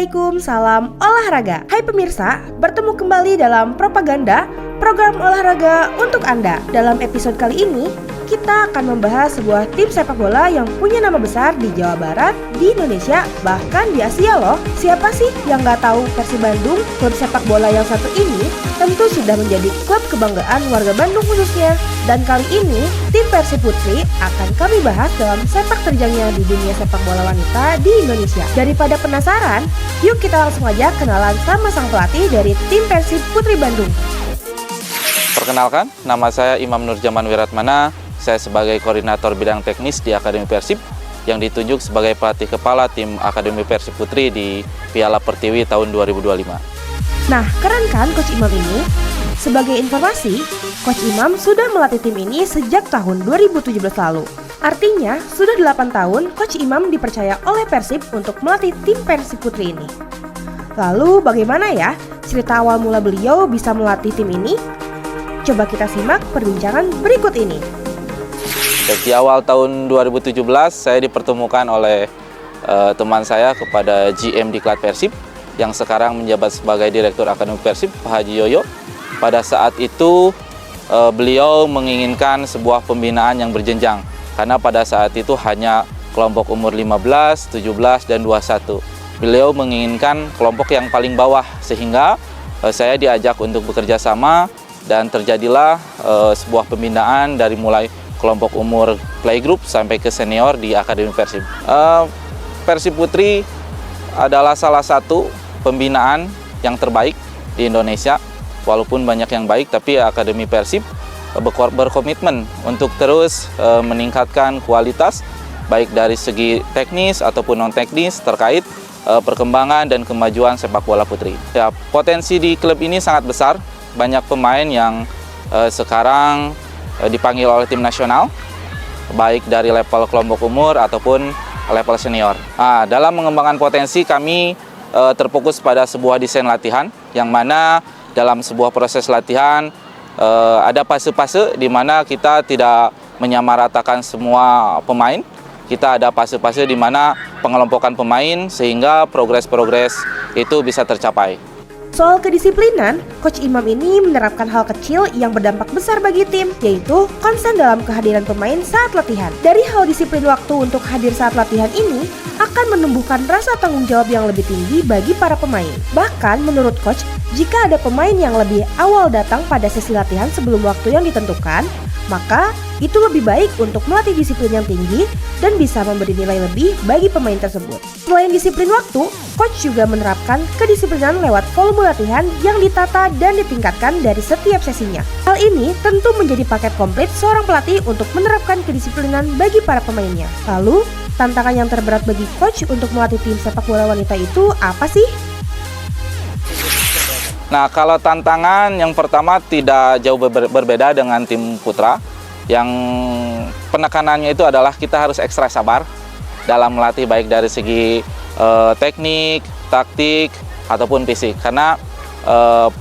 Assalamualaikum, salam olahraga. Hai pemirsa, bertemu kembali dalam Propaganda, program olahraga untuk Anda. Dalam episode kali ini, kita akan membahas sebuah tim sepak bola yang punya nama besar di Jawa Barat, di Indonesia, bahkan di Asia loh. Siapa sih yang nggak tahu Persib Bandung? Klub sepak bola yang satu ini tentu sudah menjadi klub kebanggaan warga Bandung khususnya. Dan kali ini, tim Persib Putri akan kami bahas dalam sepak terjangnya di dunia sepak bola wanita di Indonesia. Daripada penasaran, yuk kita langsung aja kenalan sama sang pelatih dari tim Persib Putri Bandung. Perkenalkan, nama saya Imam Nurjaman Wiratmana. Saya sebagai koordinator bidang teknis di Akademi Persib yang ditunjuk sebagai pelatih kepala tim Akademi Persib Putri di Piala Pertiwi tahun 2025. Nah, keren kan Coach Imam ini? Sebagai informasi, Coach Imam sudah melatih tim ini sejak tahun 2017 lalu. Artinya, sudah 8 tahun Coach Imam dipercaya oleh Persib untuk melatih tim Persib Putri ini. Lalu bagaimana ya cerita awal mula beliau bisa melatih tim ini? Coba kita simak perbincangan berikut ini. Di awal tahun 2017, saya dipertemukan oleh teman saya kepada GM Diklat Persib yang sekarang menjabat sebagai Direktur Akademi Persib, Pak Haji Yoyo. Pada saat itu, beliau menginginkan sebuah pembinaan yang berjenjang, karena pada saat itu hanya kelompok umur 15, 17, dan 21. Beliau menginginkan kelompok yang paling bawah, sehingga saya diajak untuk bekerja sama, dan terjadilah sebuah pembinaan dari mulai kelompok umur playgroup sampai ke senior di Akademi Persib. Persib Putri adalah salah satu pembinaan yang terbaik di Indonesia. Walaupun banyak yang baik, tapi Akademi Persib berkomitmen untuk terus meningkatkan kualitas baik dari segi teknis ataupun non-teknis terkait perkembangan dan kemajuan sepak bola putri. Ya, potensi di klub ini sangat besar. Banyak pemain yang sekarang dipanggil oleh tim nasional, baik dari level kelompok umur ataupun level senior. Nah, dalam mengembangkan potensi, kami terfokus pada sebuah desain latihan, yang mana dalam sebuah proses latihan ada fase-fase di mana kita tidak menyamaratakan semua pemain. Kita ada fase-fase di mana pengelompokan pemain sehingga progres-progres itu bisa tercapai. Soal kedisiplinan, Coach Imam ini menerapkan hal kecil yang berdampak besar bagi tim, yaitu konsen dalam kehadiran pemain saat latihan. Dari hal disiplin waktu untuk hadir saat latihan ini akan menumbuhkan rasa tanggung jawab yang lebih tinggi bagi para pemain. Bahkan menurut Coach, jika ada pemain yang lebih awal datang pada sesi latihan sebelum waktu yang ditentukan, maka itu lebih baik untuk melatih disiplin yang tinggi dan bisa memberi nilai lebih bagi pemain tersebut. Selain disiplin waktu, Coach juga menerapkan kedisiplinan lewat volume latihan yang ditata dan ditingkatkan dari setiap sesinya. Hal ini tentu menjadi paket komplit seorang pelatih untuk menerapkan kedisiplinan bagi para pemainnya. Lalu, tantangan yang terberat bagi Coach untuk melatih tim sepak bola wanita itu apa sih? Nah, kalau tantangan yang pertama tidak jauh berbeda dengan tim putra. Yang penekanannya itu adalah kita harus ekstra sabar dalam melatih baik dari segi teknik, taktik, ataupun fisik. Karena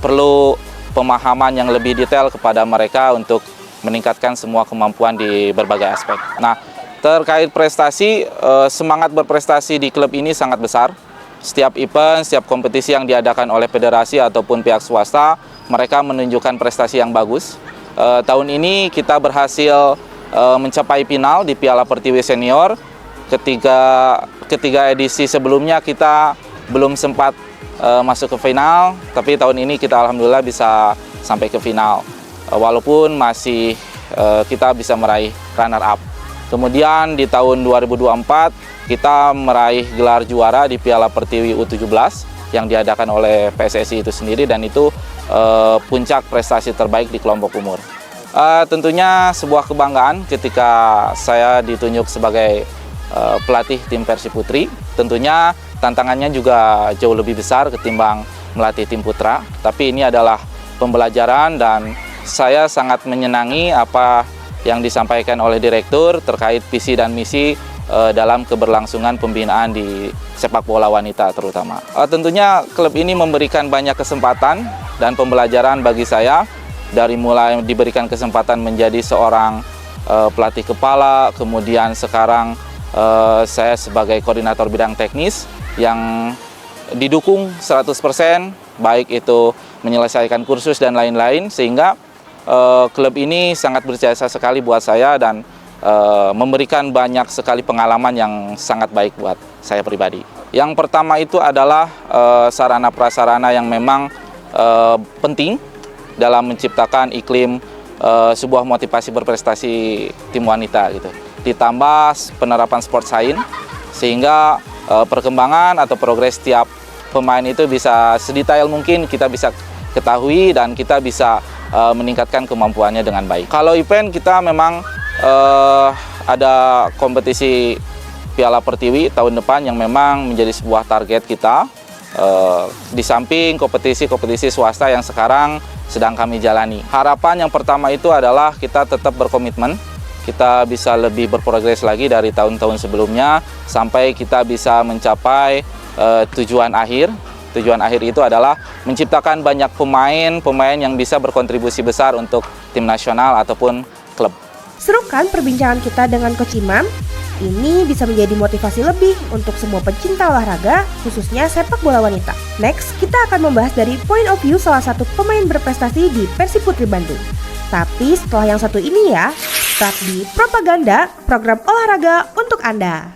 perlu pemahaman yang lebih detail kepada mereka untuk meningkatkan semua kemampuan di berbagai aspek. Nah, terkait prestasi, semangat berprestasi di klub ini sangat besar. Setiap event, setiap kompetisi yang diadakan oleh federasi ataupun pihak swasta, mereka menunjukkan prestasi yang bagus. Tahun ini kita berhasil mencapai final di Piala Pertiwi Senior. Ketiga edisi sebelumnya kita belum sempat masuk ke final, tapi tahun ini kita alhamdulillah bisa sampai ke final. Walaupun masih kita bisa meraih runner up. Kemudian di tahun 2024 kita meraih gelar juara di Piala Pertiwi U17 yang diadakan oleh PSSI itu sendiri, dan itu puncak prestasi terbaik di kelompok umur. Tentunya sebuah kebanggaan ketika saya ditunjuk sebagai pelatih tim Persib Putri. Tentunya tantangannya juga jauh lebih besar ketimbang melatih tim putra, tapi ini adalah pembelajaran dan saya sangat menyenangi apa yang disampaikan oleh direktur terkait visi dan misi dalam keberlangsungan pembinaan di sepak bola wanita terutama. Tentunya klub ini memberikan banyak kesempatan dan pembelajaran bagi saya, dari mulai diberikan kesempatan menjadi seorang pelatih kepala, kemudian sekarang saya sebagai koordinator bidang teknis yang didukung 100%, baik itu menyelesaikan kursus dan lain-lain, sehingga klub ini sangat berjasa sekali buat saya dan memberikan banyak sekali pengalaman yang sangat baik buat saya pribadi. Yang pertama itu adalah sarana prasarana yang memang penting dalam menciptakan iklim sebuah motivasi berprestasi tim wanita gitu. Ditambah penerapan sport science sehingga perkembangan atau progres tiap pemain itu bisa sedetail mungkin kita bisa ketahui dan kita bisa meningkatkan kemampuannya dengan baik. Kalau event kita memang ada kompetisi Piala Pertiwi tahun depan yang memang menjadi sebuah target kita. Di samping kompetisi-kompetisi swasta yang sekarang sedang kami jalani. Harapan yang pertama itu adalah kita tetap berkomitmen, kita bisa lebih berprogres lagi dari tahun-tahun sebelumnya sampai kita bisa mencapai tujuan akhir. Tujuan akhir itu adalah menciptakan banyak pemain yang bisa berkontribusi besar untuk tim nasional ataupun klub. Seru kan perbincangan kita dengan Coach Imam? Ini bisa menjadi motivasi lebih untuk semua pecinta olahraga, khususnya sepak bola wanita. Next, kita akan membahas dari point of view salah satu pemain berprestasi di Persib Putri Bandung. Tapi setelah yang satu ini ya, start di Propaganda, program olahraga untuk Anda.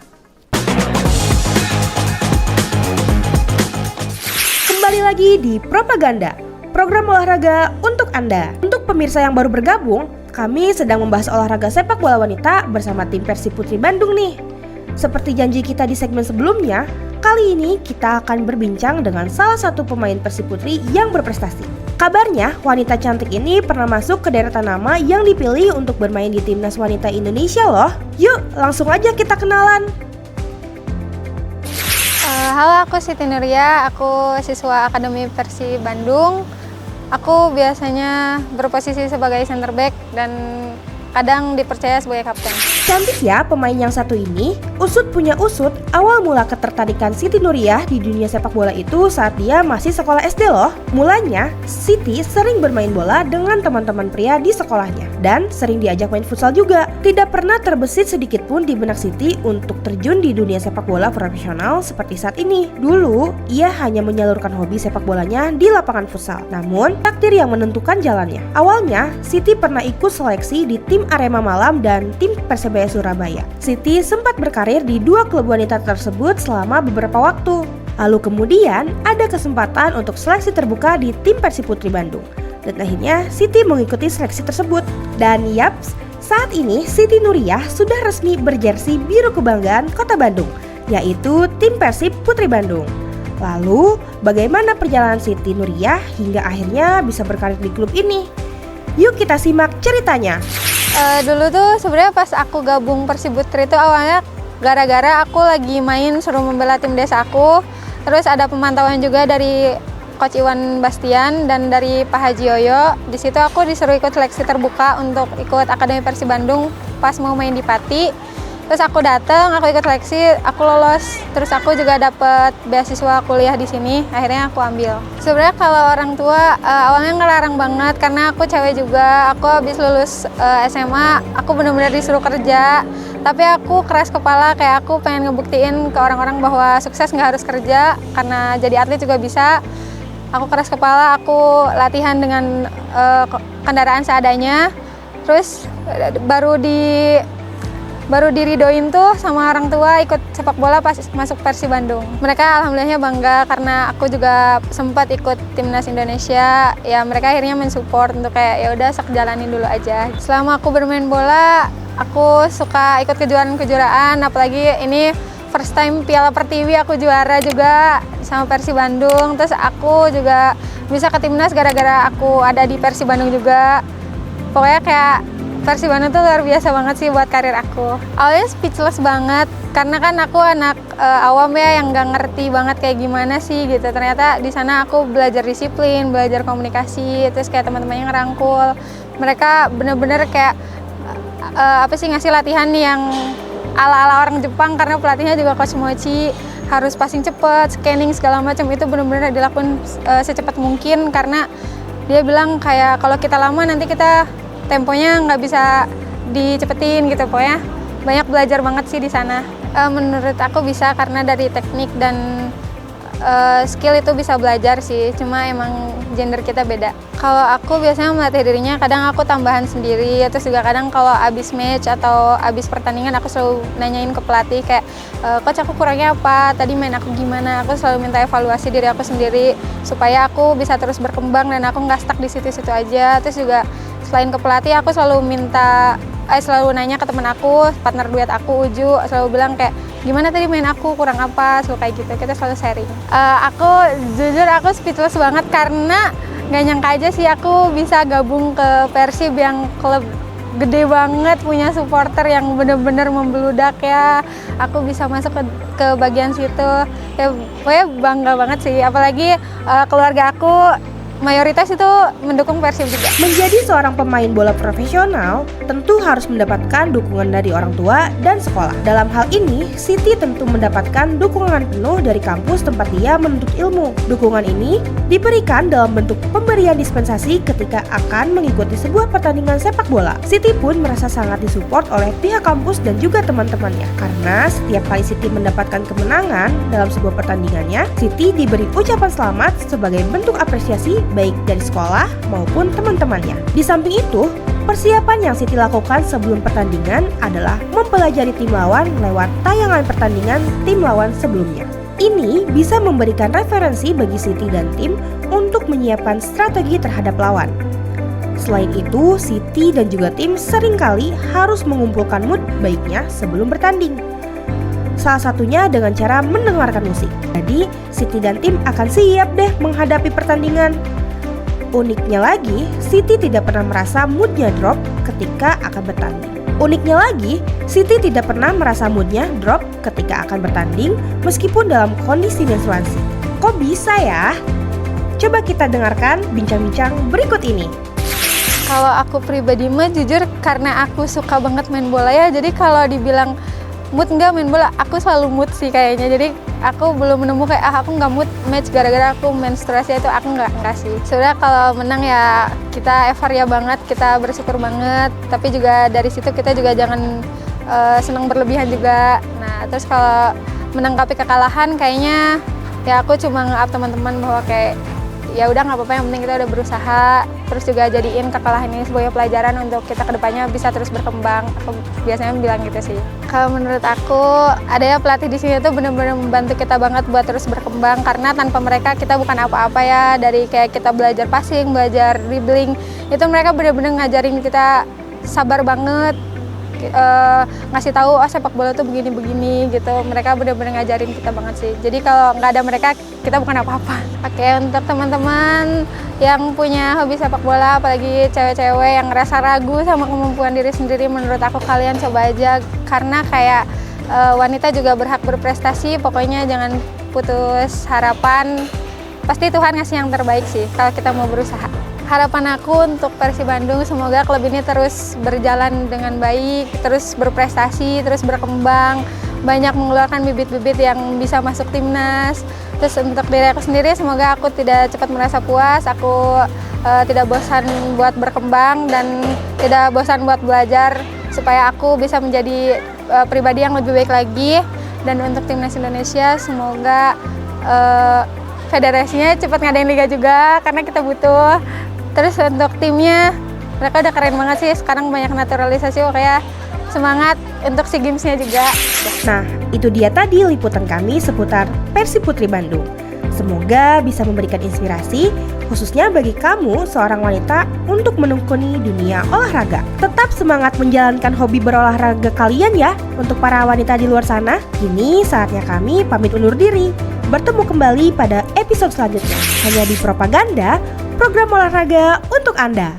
Kembali lagi di Propaganda, program olahraga untuk Anda. Untuk pemirsa yang baru bergabung, kami sedang membahas olahraga sepak bola wanita bersama tim Persib Putri Bandung nih. Seperti janji kita di segmen sebelumnya, kali ini kita akan berbincang dengan salah satu pemain Persib Putri yang berprestasi. Kabarnya, wanita cantik ini pernah masuk ke deretan nama yang dipilih untuk bermain di Timnas Wanita Indonesia loh. Yuk, langsung aja kita kenalan. Halo, aku Siti Nuria, aku siswa Akademi Persib Bandung. Aku biasanya berposisi sebagai center back dan kadang dipercaya sebagai kapten. Cantik ya pemain yang satu ini. Usut punya usut, awal mula ketertarikan Siti Nuriyah di dunia sepak bola itu saat dia masih sekolah SD loh. Mulanya, Siti sering bermain bola dengan teman-teman pria di sekolahnya dan sering diajak main futsal juga. Tidak pernah terbesit sedikit pun di benak Siti untuk terjun di dunia sepak bola profesional seperti saat ini. Dulu, ia hanya menyalurkan hobi sepak bolanya di lapangan futsal. Namun, takdir yang menentukan jalannya. Awalnya, Siti pernah ikut seleksi di tim Arema Malam dan tim Persebaya Surabaya. Siti sempat berkarir di dua klub wanita tersebut selama beberapa waktu. Lalu kemudian ada kesempatan untuk seleksi terbuka di tim Persib Putri Bandung. Dan akhirnya Siti mengikuti seleksi tersebut. Dan yaps, saat ini Siti Nuriyah sudah resmi berjersey biru kebanggaan Kota Bandung, yaitu tim Persib Putri Bandung. Lalu, bagaimana perjalanan Siti Nuriyah hingga akhirnya bisa berkarir di klub ini? Yuk kita simak ceritanya. Dulu tuh sebenarnya pas aku gabung Persib Putri itu awalnya gara-gara aku lagi main suruh membela tim desa aku. Terus ada pemantauan juga dari Coach Iwan Bastian dan dari Pak Haji Yoyo. Di situ aku disuruh ikut seleksi terbuka untuk ikut Akademi Persib Bandung pas mau main di Pati. Terus aku datang, aku ikut seleksi, aku lolos. Terus aku juga dapet beasiswa kuliah di sini. Akhirnya aku ambil. Sebenarnya kalau orang tua awalnya ngelarang banget karena aku cewek juga. Aku habis lulus SMA, aku benar-benar disuruh kerja. Tapi aku keras kepala, kayak aku pengen ngebuktiin ke orang-orang bahwa sukses nggak harus kerja. Karena jadi atlet juga bisa. Aku keras kepala, aku latihan dengan kendaraan seadanya. Terus baru diridoin tuh sama orang tua ikut sepak bola pas masuk Persib Bandung. Mereka alhamdulillahnya bangga karena aku juga sempat ikut timnas Indonesia. Ya mereka akhirnya mensupport untuk kayak ya udah sok jalanin dulu aja. Selama aku bermain bola, aku suka ikut kejuaraan-kejuaraan. Apalagi ini first time Piala Pertiwi aku juara juga sama Persib Bandung. Terus aku juga bisa ke timnas gara-gara aku ada di Persib Bandung juga. Pokoknya kayak Persib Bandung tuh luar biasa banget sih buat karir aku. Awalnya speechless banget, karena kan aku anak awam ya yang nggak ngerti banget kayak gimana sih gitu. Ternyata di sana aku belajar disiplin, belajar komunikasi, terus kayak teman-temannya ngerangkul. Mereka bener-bener kayak ngasih latihan yang ala-ala orang Jepang karena pelatihnya juga Coach Mochi. Harus passing cepet, scanning segala macam itu bener-bener dilakukan secepat mungkin karena dia bilang kayak kalau kita lama nanti kita temponya nggak bisa dicepetin gitu. Pokoknya banyak belajar banget sih di sana. Menurut aku bisa karena dari teknik dan skill itu bisa belajar sih, cuma emang gender kita beda. Kalau aku biasanya melatih dirinya, kadang aku tambahan sendiri, terus juga kadang kalau abis match atau abis pertandingan aku selalu nanyain ke pelatih kayak, coach aku kurangnya apa, tadi main aku gimana, aku selalu minta evaluasi diri aku sendiri supaya aku bisa terus berkembang dan aku nggak stuck di situ-situ aja. Terus juga selain ke pelatih aku selalu nanya ke teman aku, partner duet aku Uju, selalu bilang kayak gimana tadi main aku kurang apa, selalu kayak gitu, kita selalu sharing. Aku jujur aku speechless banget karena nggak nyangka aja sih aku bisa gabung ke Persib yang klub gede banget, punya supporter yang bener-bener membeludak ya. Aku bisa masuk ke bagian situ, ya pokoknya bangga banget sih, apalagi keluarga aku mayoritas itu mendukung Persib juga. Menjadi seorang pemain bola profesional tentu harus mendapatkan dukungan dari orang tua dan sekolah. Dalam hal ini, Siti tentu mendapatkan dukungan penuh dari kampus tempat dia menuntut ilmu. Dukungan ini diberikan dalam bentuk pemberian dispensasi ketika akan mengikuti sebuah pertandingan sepak bola. Siti pun merasa sangat disupport oleh pihak kampus dan juga teman-temannya. Karena setiap kali Siti mendapatkan kemenangan dalam sebuah pertandingannya, Siti diberi ucapan selamat sebagai bentuk apresiasi baik dari sekolah maupun teman-temannya. Di samping itu, persiapan yang Siti lakukan sebelum pertandingan adalah mempelajari tim lawan lewat tayangan pertandingan tim lawan sebelumnya. Ini bisa memberikan referensi bagi Siti dan tim untuk menyiapkan strategi terhadap lawan. Selain itu, Siti dan juga tim seringkali harus mengumpulkan mood baiknya sebelum bertanding. Salah satunya dengan cara mendengarkan musik. Jadi, Siti dan tim akan siap deh menghadapi pertandingan. Uniknya lagi, Siti tidak pernah merasa moodnya drop ketika akan bertanding. Uniknya lagi, Siti tidak pernah merasa moodnya drop ketika akan bertanding meskipun dalam kondisi menstruasi. Kok bisa ya? Coba kita dengarkan bincang-bincang berikut ini. Kalau aku pribadi mah jujur karena aku suka banget main bola ya, jadi kalau dibilang mood enggak main bola, aku selalu mood sih kayaknya. Jadi aku belum menemukan aku nggak mood match gara-gara aku menstruasi, itu aku nggak sih. Sebenarnya kalau menang ya kita euforia banget, kita bersyukur banget. Tapi juga dari situ kita juga jangan senang berlebihan juga. Nah terus kalau menanggapi kekalahan kayaknya ya aku cuma nge-up teman-teman bahwa kayak ya udah nggak apa-apa, yang penting kita udah berusaha. Terus juga jadiin kekalahan ini sebagai pelajaran untuk kita kedepannya bisa terus berkembang. Aku biasanya bilang gitu sih. Kalau menurut aku ada ya pelatih di sini tuh benar-benar membantu kita banget buat terus berkembang, karena tanpa mereka kita bukan apa-apa ya. Dari kayak kita belajar passing, belajar dribbling, itu mereka benar-benar ngajarin kita sabar banget. Ngasih tahu sepak bola tuh begini-begini gitu. Mereka benar-benar ngajarin kita banget sih. Jadi kalau nggak ada mereka kita bukan apa-apa. Oke, untuk teman-teman yang punya hobi sepak bola, apalagi cewek-cewek yang ngerasa ragu sama kemampuan diri sendiri, menurut aku kalian coba aja, karena kayak wanita juga berhak berprestasi. Pokoknya jangan putus harapan. Pasti Tuhan ngasih yang terbaik sih kalau kita mau berusaha. Harapan aku untuk Persib Bandung, semoga klub ini terus berjalan dengan baik, terus berprestasi, terus berkembang, banyak mengeluarkan bibit-bibit yang bisa masuk timnas. Terus untuk diri aku sendiri, semoga aku tidak cepat merasa puas, aku tidak bosan buat berkembang dan tidak bosan buat belajar, supaya aku bisa menjadi pribadi yang lebih baik lagi. Dan untuk timnas Indonesia, semoga federasinya cepat ngadain liga juga, karena kita butuh. Terus untuk timnya, mereka udah keren banget sih, sekarang banyak naturalisasi, kayak semangat untuk SEA Games-nya juga. Nah, itu dia tadi liputan kami seputar Persib Putri Bandung. Semoga bisa memberikan inspirasi, khususnya bagi kamu seorang wanita untuk menekuni dunia olahraga. Tetap semangat menjalankan hobi berolahraga kalian ya. Untuk para wanita di luar sana, kini saatnya kami pamit undur diri. Bertemu kembali pada episode selanjutnya, hanya di Propaganda, program olahraga untuk Anda.